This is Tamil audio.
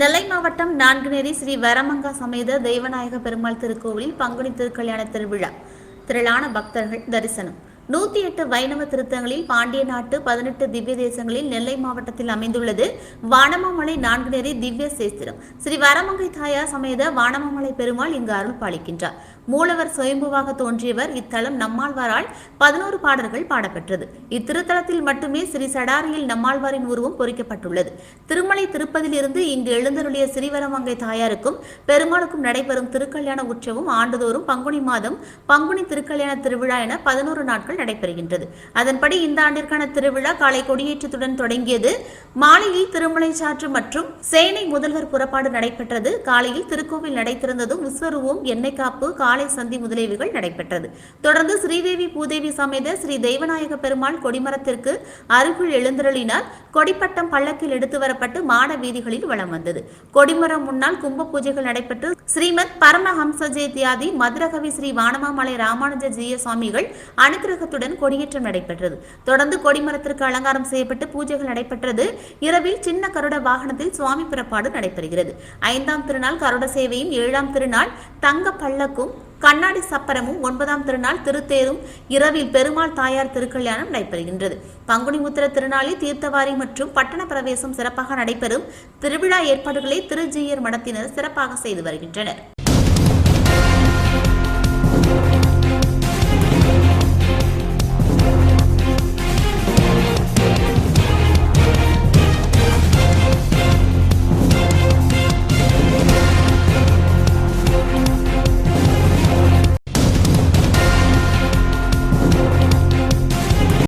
நெல்லை மாவட்டம் நான்குநேரி ஸ்ரீ வரமங்கா சமேத தெய்வநாயக பெருமாள் திருக்கோவிலில் பங்குனி திருக்கல்யாண திருவிழா. திரளான பக்தர்கள் தரிசனம். 108 வைணவ திருத்தங்களில் பாண்டிய நாட்டு 18 திவ்ய தேசங்களில் நெல்லை மாவட்டத்தில் அமைந்துள்ளது வானமாமலை நான்குநேரி திவ்ய சேஸ்திரம். ஸ்ரீ வரமங்கை தாயார் சமேத வானமாமலை பெருமாள் இங்கு அருள் பாலிக்கின்றார். மூலவர் சுயம்புவாக தோன்றியவர். இத்தலம் நம்மாழ்வாரால் 11 பாடல்கள் பாடப்பெற்றது. இத்திருத்தலத்தில் மட்டுமே ஸ்ரீ சடாரியில் நம்மாழ்வாரின் உருவம் பொறிக்கப்பட்டுள்ளது. திருமலை திருப்பதியிலிருந்து இங்கு எழுந்தருளிய ஸ்ரீவரமங்கை தாயாருக்கும் பெருமாளுக்கும் நடைபெறும் திருக்கல்யாண உற்சவம் ஆண்டுதோறும் பங்குனி மாதம் பங்குனி திருக்கல்யாண திருவிழா என 11 நாட்கள் நடைபெறுகின்றது. அதன்படி இந்த ஆண்டிற்கான திருவிழா காலை கொடியேற்றத்துடன் தொடங்கியது. மாலையில் திருமலை சாற்று மற்றும் சேனை முதல்வர் புறப்பாடு நடைபெற்றது. காலையில் திருக்கோவில் நடை திறந்ததும் விஸ்வரூபம், எண்ணெய் காப்பு, காலை சந்தி முதலியவைகள் நடைபெற்றது. தொடர்ந்து ஸ்ரீதேவி பூதேவி சமேத ஸ்ரீ தெய்வநாயக பெருமாள் கொடிமரத்திற்கு அருகில் எழுந்தருளினார். கொடிப்பட்டம் பல்லக்கில் எடுத்து வரப்பட்டு மாட வீதிகளில் வலம் வந்தது. கொடிமரம் முன்னால் கும்ப பூஜைகள் நடைபெற்று ஸ்ரீமத் பரமஹம்சஜேத்யாதி மதுரகவி ஸ்ரீ வானமாமலை ராமானுஜ ஜீய சுவாமிகள் அனுக்கிரகத்துடன் கொடியேற்றம் நடைபெற்றது. தொடர்ந்து கொடிமரத்திற்கு அலங்காரம் செய்யப்பட்டு பூஜைகள் நடைபெற்றது. இரவில் சின்ன கருட வாகனத்தில் சுவாமி புறப்பாடு நடைபெறுகிறது. 5ஆம் திருநாள் கருட சேவையும், 7ஆம் திருநாள் தங்க பல்லக்கும் கண்ணாடி சப்பரமும், 9ஆம் திருநாள் திருத்தேரும், இரவில் பெருமாள் தாயார் திருக்கல்யாணம் நடைபெறுகின்றது. பங்குனி உத்திர திருநாளில் தீர்த்தவாரி மற்றும் பட்டண பிரவேசம் சிறப்பாக நடைபெறும். திருவிழா ஏற்பாடுகளை திருஜீயர் மடத்தினர் சிறப்பாக செய்து வருகின்றனர்.